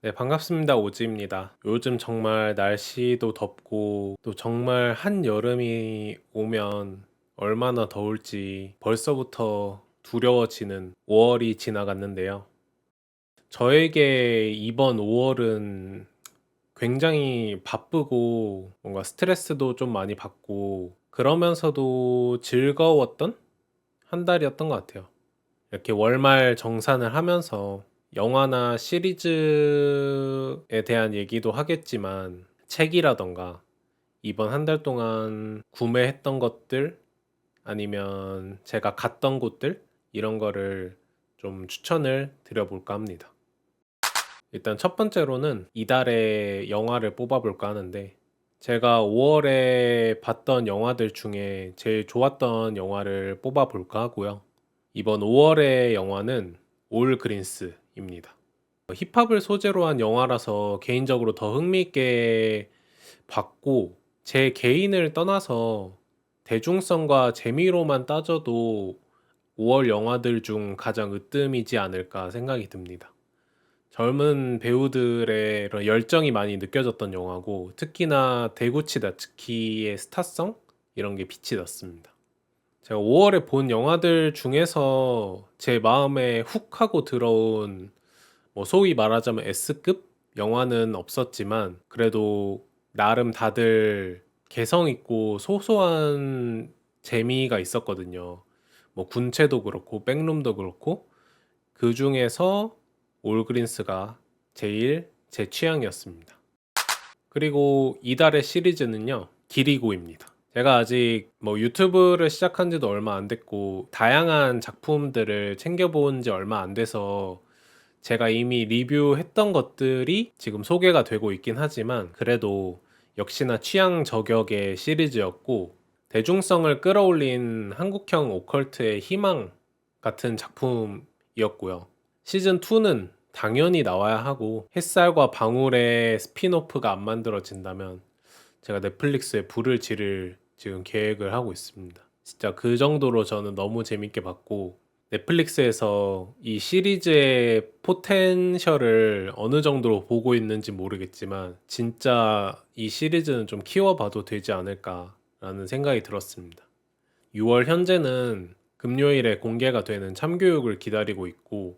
네, 반갑습니다. 오지입니다. 요즘 정말 날씨도 덥고 또 정말 한여름이 오면 얼마나 더울지 벌써부터 두려워지는 5월이 지나갔는데요. 저에게 이번 5월은 굉장히 바쁘고 뭔가 스트레스도 좀 많이 받고 그러면서도 즐거웠던 한 달이었던 것 같아요. 이렇게 월말 정산을 하면서 영화나 시리즈에 대한 얘기도 하겠지만 책이라던가 이번 한 달 동안 구매했던 것들 아니면 제가 갔던 곳들 이런 거를 좀 추천을 드려볼까 합니다. 일단 첫 번째로는 이달의 영화를 뽑아볼까 하는데 제가 5월에 봤던 영화들 중에 제일 좋았던 영화를 뽑아볼까 하고요. 이번 5월의 영화는 올 그린스입니다. 힙합을 소재로 한 영화라서 개인적으로 더 흥미있게 봤고 제 개인을 떠나서 대중성과 재미로만 따져도 5월 영화들 중 가장 으뜸이지 않을까 생각이 듭니다. 젊은 배우들의 이런 열정이 많이 느껴졌던 영화고 특히나 데구치 나츠키의 스타성 이런 게 빛이 났습니다. 제가 5월에 본 영화들 중에서 제 마음에 훅 하고 들어온 뭐 소위 말하자면 S급 영화는 없었지만 그래도 나름 다들 개성 있고 소소한 재미가 있었거든요. 뭐 군체도 그렇고 백룸도 그렇고 그 중에서 올그린스가 제일 제 취향이었습니다. 그리고 이달의 시리즈는요, 기리고입니다. 제가 아직 뭐 유튜브를 시작한 지도 얼마 안 됐고 다양한 작품들을 챙겨본 지 얼마 안 돼서 제가 이미 리뷰했던 것들이 지금 소개가 되고 있긴 하지만 그래도 역시나 취향 저격의 시리즈였고 대중성을 끌어올린 한국형 오컬트의 희망 같은 작품이었고요. 시즌2는 당연히 나와야 하고 햇살과 방울의 스핀오프가 안 만들어진다면 제가 넷플릭스에 불을 지를 지금 계획을 하고 있습니다. 진짜 그 정도로 저는 너무 재밌게 봤고 넷플릭스에서 이 시리즈의 포텐셜을 어느 정도로 보고 있는지 모르겠지만 진짜 이 시리즈는 좀 키워봐도 되지 않을까라는 생각이 들었습니다. 6월 현재는 금요일에 공개가 되는 참교육을 기다리고 있고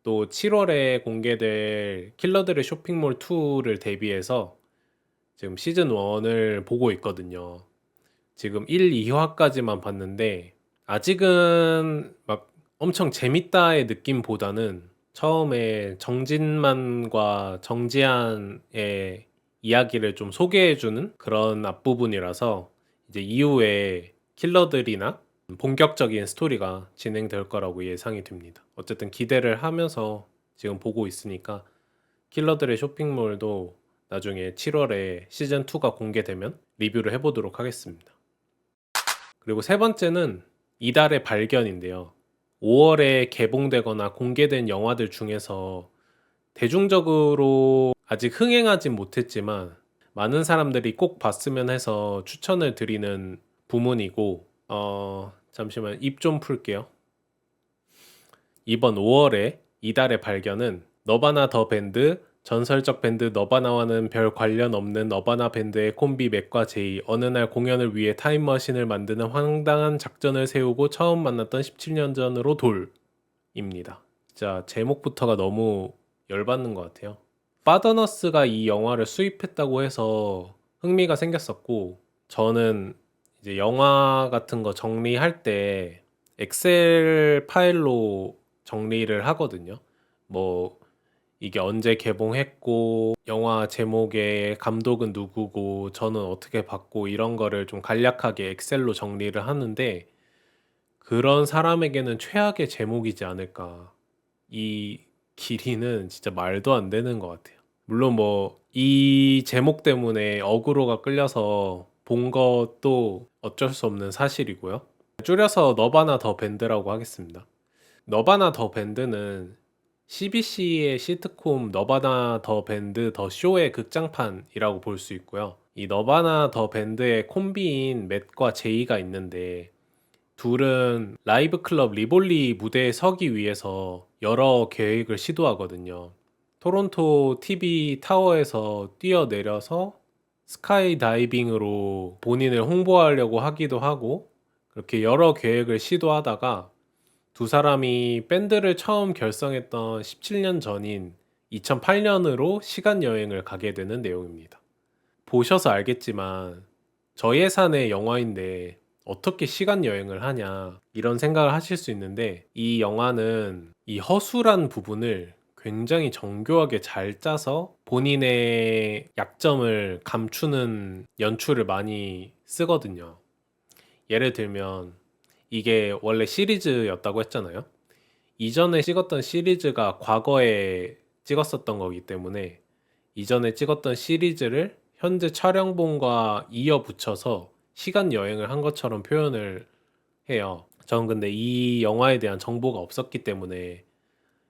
또 7월에 공개될 킬러들의 쇼핑몰 2를 대비해서 지금 시즌 1을 보고 있거든요. 지금 1, 2화까지만 봤는데 아직은 막 엄청 재밌다의 느낌보다는 처음에 정진만과 정지한의 이야기를 좀 소개해주는 그런 앞부분이라서 이제 이후에 킬러들이나 본격적인 스토리가 진행될 거라고 예상이 됩니다. 어쨌든 기대를 하면서 지금 보고 있으니까 킬러들의 쇼핑몰도 나중에 7월에 시즌2가 공개되면 리뷰를 해보도록 하겠습니다. 그리고 세 번째는 이달의 발견인데요. 5월에 개봉되거나 공개된 영화들 중에서 대중적으로 아직 흥행하진 못했지만 많은 사람들이 꼭 봤으면 해서 추천을 드리는 부문이고 잠시만 입 좀 풀게요. 이번 5월에 이달의 발견은 너바나 더 밴드, 전설적 밴드 너바나와는 별 관련 없는 너바나 밴드의 콤비 맥과 제이, 어느 날 공연을 위해 타임머신을 만드는 황당한 작전을 세우고 처음 만났던 17년 전으로 돌입니다. 진짜 제목부터가 너무 열받는 것 같아요. 파더너스가 이 영화를 수입했다고 해서 흥미가 생겼었고 저는 이제 영화 같은 거 정리할 때 엑셀 파일로 정리를 하거든요. 뭐 이게 언제 개봉했고 영화 제목에 감독은 누구고 저는 어떻게 봤고 이런 거를 좀 간략하게 엑셀로 정리를 하는데 그런 사람에게는 최악의 제목이지 않을까. 이 길이는 진짜 말도 안 되는 것 같아요. 물론 뭐 이 제목 때문에 어그로가 끌려서 본 것도 어쩔 수 없는 사실이고요. 줄여서 너바나 더 밴드라고 하겠습니다. 너바나 더 밴드는 CBC의 시트콤 너바나 더 밴드 더 쇼의 극장판이라고 볼 수 있고요. 이 너바나 더 밴드의 콤비인 맷과 제이가 있는데 둘은 라이브 클럽 리볼리 무대에 서기 위해서 여러 계획을 시도하거든요. 토론토 TV 타워에서 뛰어내려서 스카이 다이빙으로 본인을 홍보하려고 하기도 하고 그렇게 여러 계획을 시도하다가 두 사람이 밴드를 처음 결성했던 17년 전인 2008년으로 시간 여행을 가게 되는 내용입니다. 보셔서 알겠지만 저예산의 영화인데 어떻게 시간 여행을 하냐 이런 생각을 하실 수 있는데, 이 영화는 이 허술한 부분을 굉장히 정교하게 잘 짜서 본인의 약점을 감추는 연출을 많이 쓰거든요. 예를 들면 이게 원래 시리즈였다고 했잖아요. 이전에 찍었던 시리즈가 과거에 찍었었던 거기 때문에 이전에 찍었던 시리즈를 현재 촬영본과 이어 붙여서 시간 여행을 한 것처럼 표현을 해요. 저는 근데 이 영화에 대한 정보가 없었기 때문에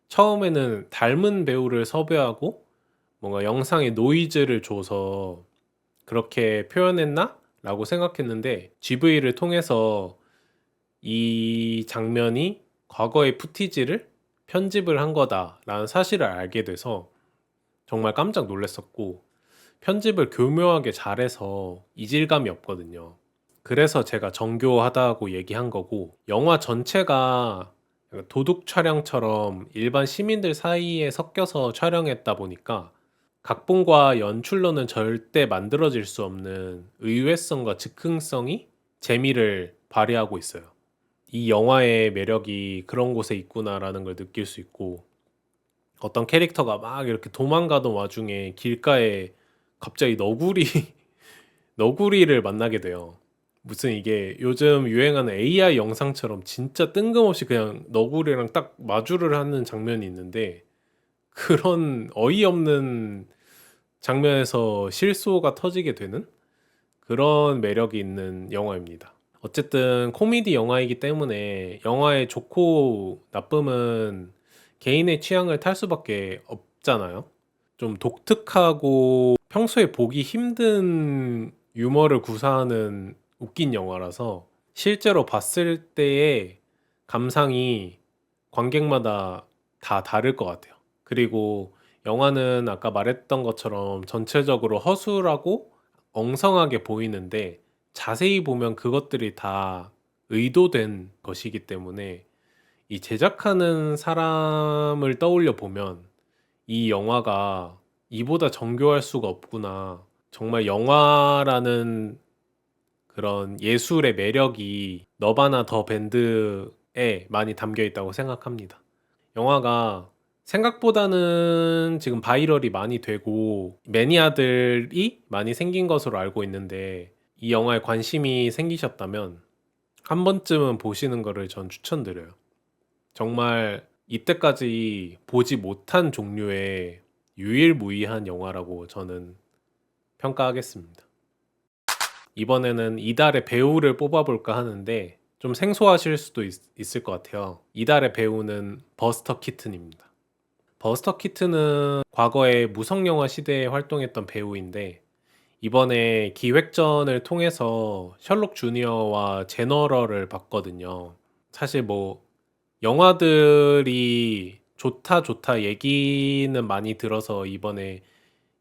처음에는 닮은 배우를 섭외하고 뭔가 영상에 노이즈를 줘서 그렇게 표현했나? 라고 생각했는데 GV를 통해서 이 장면이 과거의 푸티지를 편집을 한 거다라는 사실을 알게 돼서 정말 깜짝 놀랐었고, 편집을 교묘하게 잘해서 이질감이 없거든요. 그래서 제가 정교하다고 얘기한 거고, 영화 전체가 도둑 촬영처럼 일반 시민들 사이에 섞여서 촬영했다 보니까 각본과 연출로는 절대 만들어질 수 없는 의외성과 즉흥성이 재미를 발휘하고 있어요. 이 영화의 매력이 그런 곳에 있구나라는 걸 느낄 수 있고, 어떤 캐릭터가 막 이렇게 도망가던 와중에 길가에 갑자기 너구리를 만나게 돼요. 무슨 이게 요즘 유행하는 AI 영상처럼 진짜 뜬금없이 그냥 너구리랑 딱 마주를 하는 장면이 있는데, 그런 어이없는 장면에서 실소가 터지게 되는 그런 매력이 있는 영화입니다. 어쨌든 코미디 영화이기 때문에 영화의 좋고 나쁨은 개인의 취향을 탈 수밖에 없잖아요. 좀 독특하고 평소에 보기 힘든 유머를 구사하는 웃긴 영화라서 실제로 봤을 때의 감상이 관객마다 다 다를 것 같아요. 그리고 영화는 아까 말했던 것처럼 전체적으로 허술하고 엉성하게 보이는데 자세히 보면 그것들이 다 의도된 것이기 때문에 이 제작하는 사람을 떠올려 보면 이 영화가 이보다 정교할 수가 없구나. 정말 영화라는 그런 예술의 매력이 너바나 더 밴드에 많이 담겨 있다고 생각합니다. 영화가 생각보다는 지금 바이럴이 많이 되고 매니아들이 많이 생긴 것으로 알고 있는데, 이 영화에 관심이 생기셨다면 한 번쯤은 보시는 거를 전 추천드려요. 정말 이때까지 보지 못한 종류의 유일무이한 영화라고 저는 평가하겠습니다. 이번에는 이달의 배우를 뽑아볼까 하는데 좀 생소하실 수도 있을 것 같아요. 이달의 배우는 버스터 키튼입니다. 버스터 키튼은 과거에 무성영화 시대에 활동했던 배우인데 이번에 기획전을 통해서 셜록 주니어와 제너럴을 봤거든요. 사실 뭐 영화들이 좋다 좋다 얘기는 많이 들어서 이번에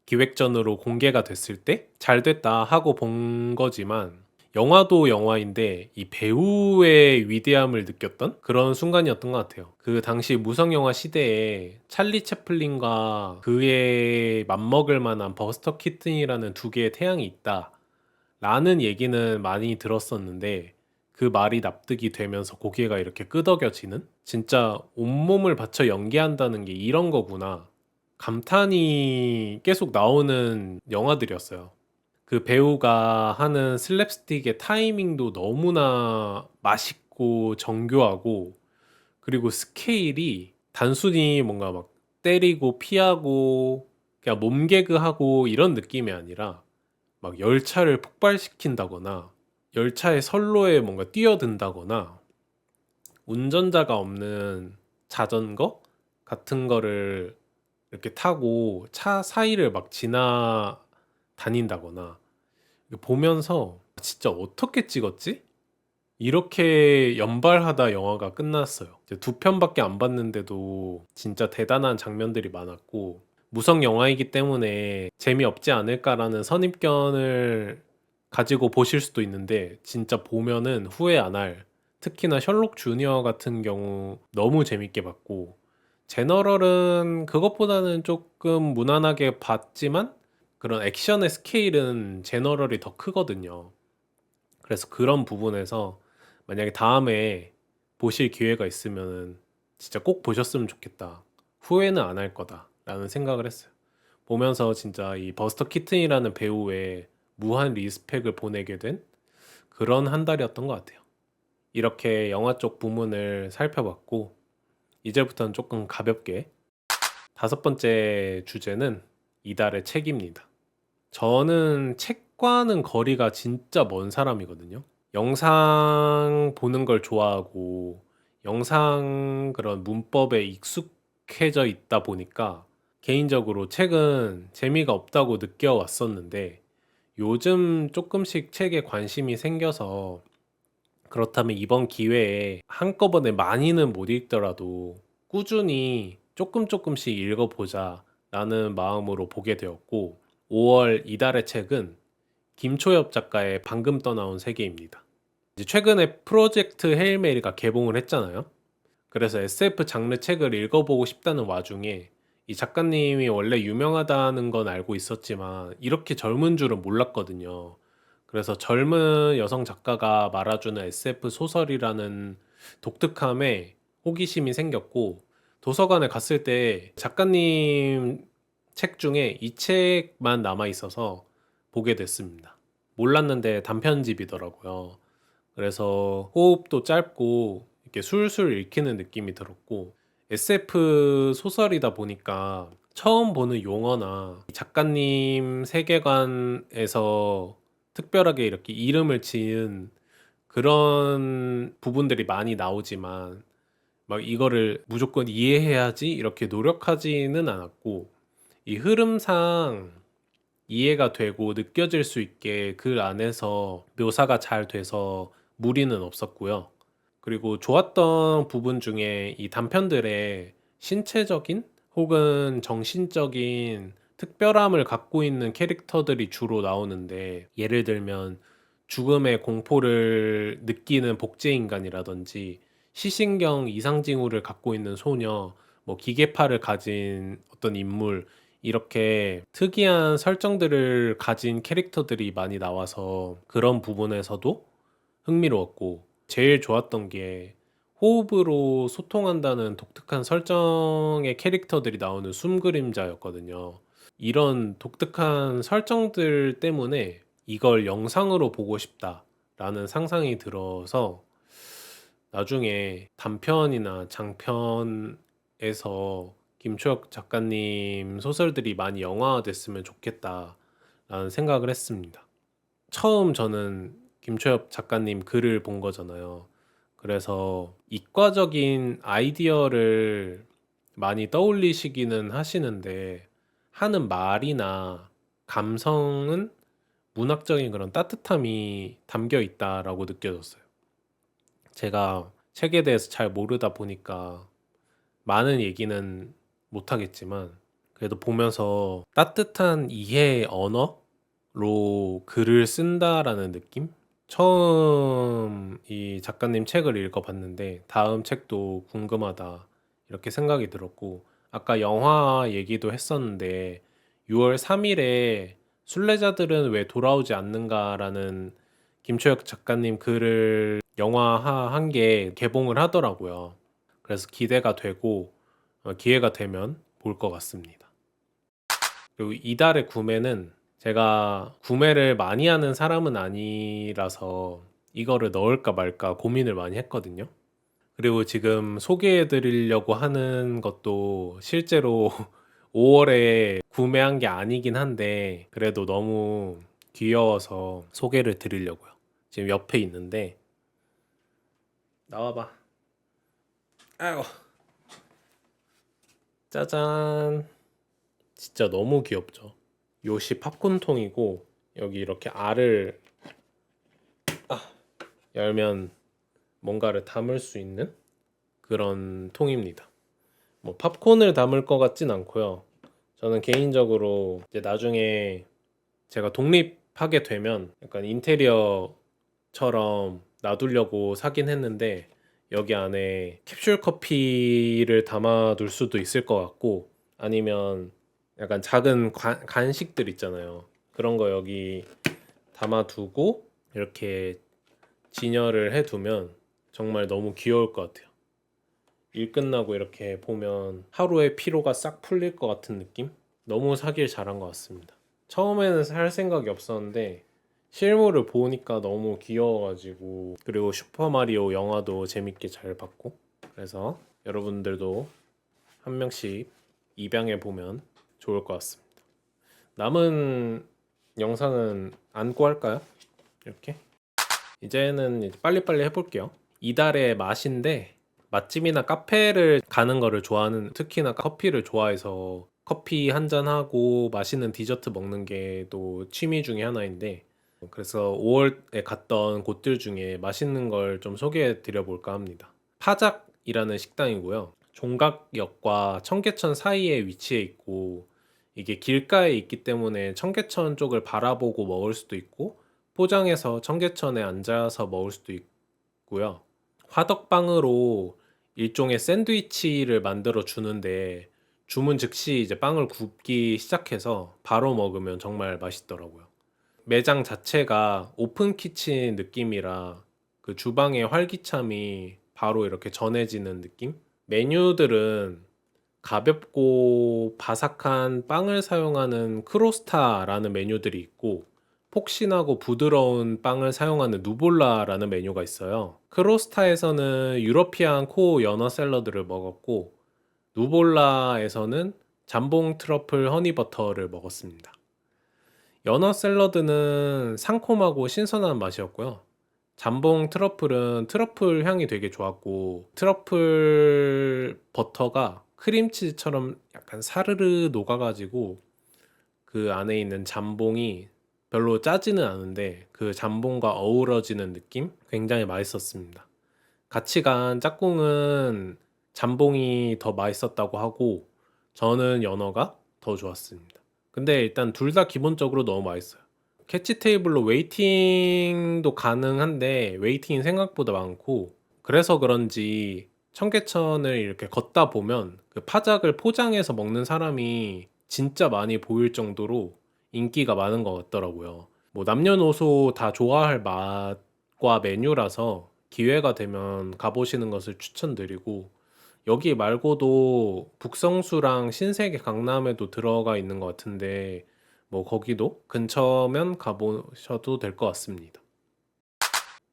기획전으로 공개가 됐을 때 잘 됐다 하고 본 거지만, 영화도 영화인데 이 배우의 위대함을 느꼈던 그런 순간이었던 것 같아요. 그 당시 무성영화 시대에 찰리 채플린과 그에 맞먹을 만한 버스터 키튼이라는 두 개의 태양이 있다 라는 얘기는 많이 들었었는데, 그 말이 납득이 되면서 고개가 이렇게 끄덕여지는, 진짜 온몸을 바쳐 연기한다는 게 이런 거구나 감탄이 계속 나오는 영화들이었어요. 그 배우가 하는 슬랩스틱의 타이밍도 너무나 맛있고 정교하고, 그리고 스케일이 단순히 뭔가 막 때리고 피하고 그냥 몸개그하고 이런 느낌이 아니라 막 열차를 폭발시킨다거나 열차의 선로에 뭔가 뛰어든다거나 운전자가 없는 자전거 같은 거를 이렇게 타고 차 사이를 막 지나 다닌다거나, 보면서 진짜 어떻게 찍었지? 이렇게 연발하다 영화가 끝났어요. 이제 두 편밖에 안 봤는데도 진짜 대단한 장면들이 많았고, 무성 영화이기 때문에 재미없지 않을까라는 선입견을 가지고 보실 수도 있는데 진짜 보면은 후회 안 할, 특히나 셜록 주니어 같은 경우 너무 재밌게 봤고, 제너럴은 그것보다는 조금 무난하게 봤지만 그런 액션의 스케일은 제너럴이 더 크거든요. 그래서 그런 부분에서 만약에 다음에 보실 기회가 있으면은 진짜 꼭 보셨으면 좋겠다. 후회는 안 할 거다라는 생각을 했어요. 보면서 진짜 이 버스터 키튼이라는 배우의 무한 리스펙을 보내게 된 그런 한 달이었던 것 같아요. 이렇게 영화 쪽 부문을 살펴봤고, 이제부터는 조금 가볍게 다섯 번째 주제는 이달의 책입니다. 저는 책과는 거리가 진짜 먼 사람이거든요. 영상 보는 걸 좋아하고 영상 그런 문법에 익숙해져 있다 보니까 개인적으로 책은 재미가 없다고 느껴왔었는데, 요즘 조금씩 책에 관심이 생겨서, 그렇다면 이번 기회에 한꺼번에 많이는 못 읽더라도 꾸준히 조금씩 읽어보자 라는 마음으로 보게 되었고, 5월 이달의 책은 김초엽 작가의 방금 떠나온 세계입니다. 이제 최근에 프로젝트 헤일 메리가 개봉을 했잖아요. 그래서 SF 장르 책을 읽어보고 싶다는 와중에 이 작가님이 원래 유명하다는 건 알고 있었지만 이렇게 젊은 줄은 몰랐거든요. 그래서 젊은 여성 작가가 말아주는 SF 소설이라는 독특함에 호기심이 생겼고, 도서관에 갔을 때 작가님 책 중에 이 책만 남아 있어서 보게 됐습니다. 몰랐는데 단편집이더라고요. 그래서 호흡도 짧고 이렇게 술술 읽히는 느낌이 들었고, SF 소설이다 보니까 처음 보는 용어나 작가님 세계관에서 특별하게 이렇게 이름을 지은 그런 부분들이 많이 나오지만 막 이거를 무조건 이해해야지 이렇게 노력하지는 않았고, 이 흐름상 이해가 되고 느껴질 수 있게 그 안에서 묘사가 잘 돼서 무리는 없었고요. 그리고 좋았던 부분 중에 이 단편들의 신체적인 혹은 정신적인 특별함을 갖고 있는 캐릭터들이 주로 나오는데, 예를 들면 죽음의 공포를 느끼는 복제인간이라든지 시신경 이상징후를 갖고 있는 소녀, 뭐 기계파를 가진 어떤 인물, 이렇게 특이한 설정들을 가진 캐릭터들이 많이 나와서 그런 부분에서도 흥미로웠고, 제일 좋았던 게 호흡으로 소통한다는 독특한 설정의 캐릭터들이 나오는 숨그림자였거든요. 이런 독특한 설정들 때문에 이걸 영상으로 보고 싶다라는 상상이 들어서 나중에 단편이나 장편에서 김초혁 작가님 소설들이 많이 영화화됐으면 좋겠다라는 생각을 했습니다. 처음 저는 김초엽 작가님 글을 본 거잖아요. 그래서 이과적인 아이디어를 많이 떠올리시기는 하시는데, 하는 말이나 감성은 문학적인 그런 따뜻함이 담겨 있다라고 느껴졌어요. 제가 책에 대해서 잘 모르다 보니까 많은 얘기는 못하겠지만, 그래도 보면서 따뜻한 이해의 언어로 글을 쓴다라는 느낌? 처음 이 작가님 책을 읽어봤는데 다음 책도 궁금하다 이렇게 생각이 들었고, 아까 영화 얘기도 했었는데 6월 3일에 순례자들은 왜 돌아오지 않는가라는 김초혁 작가님 글을 영화화한 게 개봉을 하더라고요. 그래서 기대가 되고 기회가 되면 볼 것 같습니다. 그리고 이달의 구매는 제가 구매를 많이 하는 사람은 아니라서 이거를 넣을까 말까 고민을 많이 했거든요. 그리고 지금 소개해 드리려고 하는 것도 실제로 5월에 구매한 게 아니긴 한데 그래도 너무 귀여워서 소개를 드리려고요. 지금 옆에 있는데, 나와봐. 아이고. 짜잔. 진짜 너무 귀엽죠. 요시 팝콘통이고, 여기 이렇게 알을 열면 뭔가를 담을 수 있는 그런 통입니다. 뭐 팝콘을 담을 것 같진 않고요. 저는 개인적으로 이제 나중에 제가 독립하게 되면 약간 인테리어처럼 놔두려고 사긴 했는데, 여기 안에 캡슐 커피를 담아둘 수도 있을 것 같고, 아니면 약간 작은 간식들 있잖아요. 그런 거 여기 담아두고 이렇게 진열을 해두면 정말 너무 귀여울 것 같아요. 일 끝나고 이렇게 보면 하루의 피로가 싹 풀릴 것 같은 느낌? 너무 사길 잘한 것 같습니다. 처음에는 살 생각이 없었는데 실물을 보니까 너무 귀여워가지고, 그리고 슈퍼마리오 영화도 재밌게 잘 봤고, 그래서 여러분들도 한 명씩 입양해 보면 좋을 것 같습니다. 남은 영상은 안고 할까요? 이렇게 이제는 이제 빨리빨리 해볼게요. 이달의 맛인데, 맛집이나 카페를 가는 거를 좋아하는, 특히나 커피를 좋아해서 커피 한 잔 하고 맛있는 디저트 먹는 게 또 취미 중에 하나인데, 그래서 5월에 갔던 곳들 중에 맛있는 걸 좀 소개해 드려 볼까 합니다. 파작이라는 식당이고요. 종각역과 청계천 사이에 위치해 있고, 이게 길가에 있기 때문에 청계천 쪽을 바라보고 먹을 수도 있고, 포장해서 청계천에 앉아서 먹을 수도 있고요. 화덕빵으로 일종의 샌드위치를 만들어 주는데, 주문 즉시 이제 빵을 굽기 시작해서 바로 먹으면 정말 맛있더라고요. 매장 자체가 오픈 키친 느낌이라 그 주방의 활기참이 바로 이렇게 전해지는 느낌? 메뉴들은 가볍고 바삭한 빵을 사용하는 크로스타라는 메뉴들이 있고, 폭신하고 부드러운 빵을 사용하는 누볼라라는 메뉴가 있어요. 크로스타에서는 유러피안 코어 연어 샐러드를 먹었고, 누볼라에서는 잠봉 트러플 허니버터를 먹었습니다. 연어 샐러드는 상콤하고 신선한 맛이었고요. 잠봉 트러플은 트러플 향이 되게 좋았고, 트러플 버터가 크림치즈처럼 약간 사르르 녹아가지고 그 안에 있는 잠봉이 별로 짜지는 않은데 그 잠봉과 어우러지는 느낌? 굉장히 맛있었습니다. 같이 간 짝꿍은 잠봉이 더 맛있었다고 하고, 저는 연어가 더 좋았습니다. 근데 일단 둘 다 기본적으로 너무 맛있어요. 캐치 테이블로 웨이팅도 가능한데 웨이팅이 생각보다 많고, 그래서 그런지 청계천을 이렇게 걷다 보면 그 파작을 포장해서 먹는 사람이 진짜 많이 보일 정도로 인기가 많은 것 같더라고요. 뭐 남녀노소 다 좋아할 맛과 메뉴라서 기회가 되면 가보시는 것을 추천드리고, 여기 말고도 북성수랑 신세계 강남에도 들어가 있는 것 같은데 뭐 거기도 근처면 가보셔도 될 것 같습니다.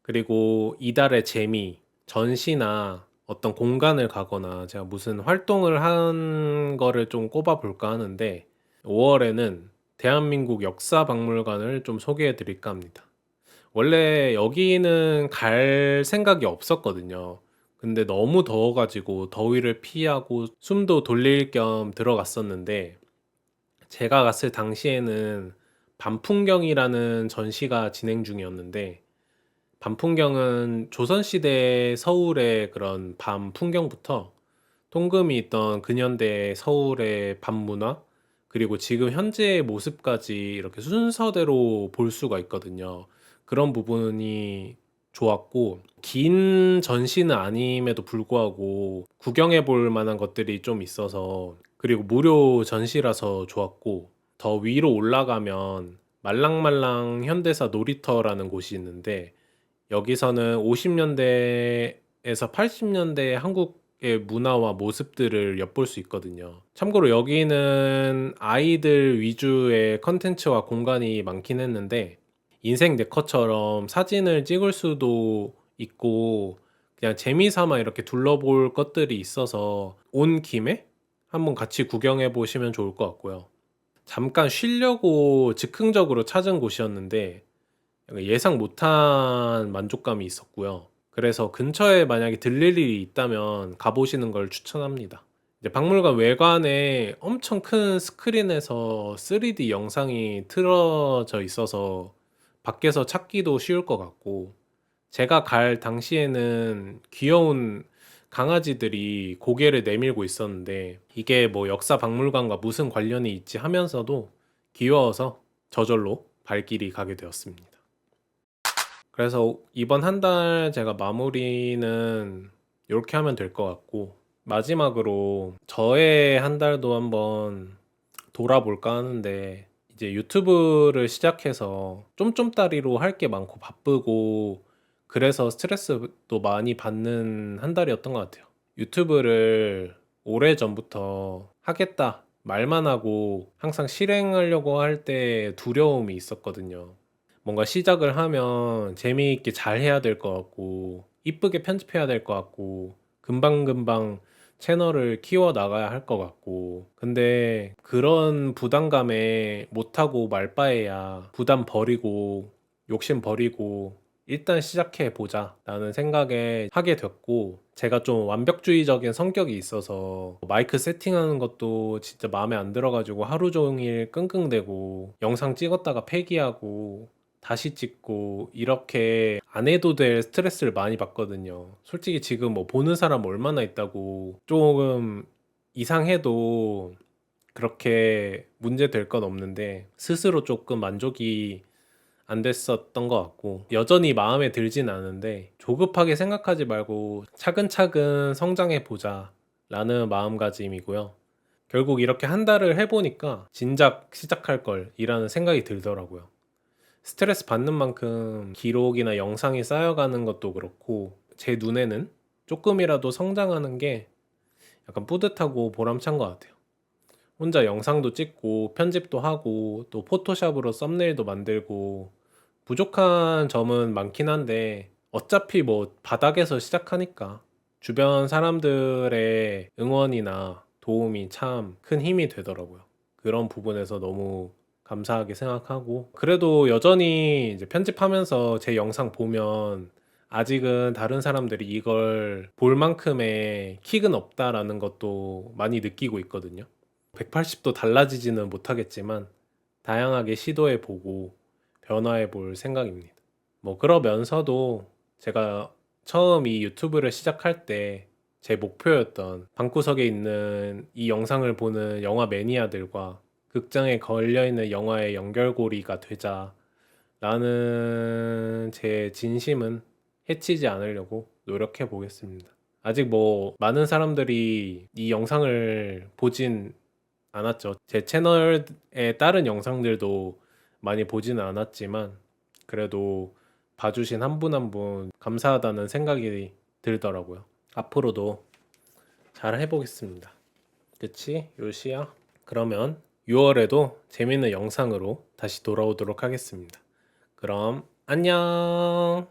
그리고 이달의 재미, 전시나 어떤 공간을 가거나 제가 무슨 활동을 한 거를 좀 꼽아 볼까 하는데, 5월에는 대한민국 역사박물관을 좀 소개해 드릴까 합니다. 원래 여기는 갈 생각이 없었거든요. 근데 너무 더워가지고 더위를 피하고 숨도 돌릴 겸 들어갔었는데, 제가 갔을 당시에는 밤풍경이라는 전시가 진행 중이었는데, 밤풍경은 조선시대 서울의 그런 밤 풍경부터 통금이 있던 근현대 서울의 밤 문화, 그리고 지금 현재의 모습까지 이렇게 순서대로 볼 수가 있거든요. 그런 부분이 좋았고, 긴 전시는 아님에도 불구하고 구경해 볼 만한 것들이 좀 있어서, 그리고 무료 전시라서 좋았고, 더 위로 올라가면 말랑말랑 현대사 놀이터라는 곳이 있는데, 여기서는 50년대에서 80년대 한국의 문화와 모습들을 엿볼 수 있거든요. 참고로 여기는 아이들 위주의 컨텐츠와 공간이 많긴 했는데, 인생 네컷처럼 사진을 찍을 수도 있고 그냥 재미삼아 이렇게 둘러볼 것들이 있어서 온 김에 한번 같이 구경해 보시면 좋을 것 같고요. 잠깐 쉬려고 즉흥적으로 찾은 곳이었는데 예상 못한 만족감이 있었고요. 그래서 근처에 만약에 들릴 일이 있다면 가보시는 걸 추천합니다. 이제 박물관 외관에 엄청 큰 스크린에서 3D 영상이 틀어져 있어서 밖에서 찾기도 쉬울 것 같고, 제가 갈 당시에는 귀여운 강아지들이 고개를 내밀고 있었는데 이게 뭐 역사 박물관과 무슨 관련이 있지 하면서도 귀여워서 저절로 발길이 가게 되었습니다. 그래서 이번 한 달 제가 마무리는 이렇게 하면 될 것 같고, 마지막으로 저의 한 달도 한번 돌아볼까 하는데, 이제 유튜브를 시작해서 쫌쫌따리로 할 게 많고 바쁘고 그래서 스트레스도 많이 받는 한 달이었던 것 같아요. 유튜브를 오래전부터 하겠다 말만 하고 항상 실행하려고 할 때 두려움이 있었거든요. 뭔가 시작을 하면 재미있게 잘 해야 될 것 같고 이쁘게 편집해야 될 것 같고 금방금방 채널을 키워 나가야 할 것 같고, 근데 그런 부담감에 못하고 말 바에야 부담 버리고 욕심 버리고 일단 시작해 보자 라는 생각에 하게 됐고, 제가 좀 완벽주의적인 성격이 있어서 마이크 세팅하는 것도 진짜 마음에 안 들어가지고 하루 종일 끙끙대고 영상 찍었다가 폐기하고 다시 찍고 이렇게 안 해도 될 스트레스를 많이 받거든요. 솔직히 지금 뭐 보는 사람 얼마나 있다고 조금 이상해도 그렇게 문제 될 건 없는데 스스로 조금 만족이 안 됐었던 것 같고, 여전히 마음에 들진 않은데 조급하게 생각하지 말고 차근차근 성장해 보자 라는 마음가짐이고요. 결국 이렇게 한 달을 해보니까 진작 시작할 걸 이라는 생각이 들더라고요. 스트레스 받는 만큼 기록이나 영상이 쌓여가는 것도 그렇고, 제 눈에는 조금이라도 성장하는 게 약간 뿌듯하고 보람찬 것 같아요. 혼자 영상도 찍고 편집도 하고 또 포토샵으로 썸네일도 만들고 부족한 점은 많긴 한데 어차피 뭐 바닥에서 시작하니까 주변 사람들의 응원이나 도움이 참 큰 힘이 되더라고요. 그런 부분에서 너무 감사하게 생각하고, 그래도 여전히 이제 편집하면서 제 영상 보면 아직은 다른 사람들이 이걸 볼 만큼의 킥은 없다라는 것도 많이 느끼고 있거든요. 180도 달라지지는 못하겠지만 다양하게 시도해 보고 변화해 볼 생각입니다. 뭐 그러면서도 제가 처음 이 유튜브를 시작할 때 제 목표였던 방구석에 있는 이 영상을 보는 영화 매니아들과 극장에 걸려있는 영화의 연결고리가 되자라는 제 진심은 해치지 않으려고 노력해 보겠습니다. 아직 뭐 많은 사람들이 이 영상을 보진 않았죠. 제 채널의 다른 영상들도 많이 보지는 않았지만 그래도 봐주신 한 분 한 분 감사하다는 생각이 들더라고요. 앞으로도 잘 해보겠습니다. 그치? 요시야? 그러면 6월에도 재밌는 영상으로 다시 돌아오도록 하겠습니다. 그럼 안녕!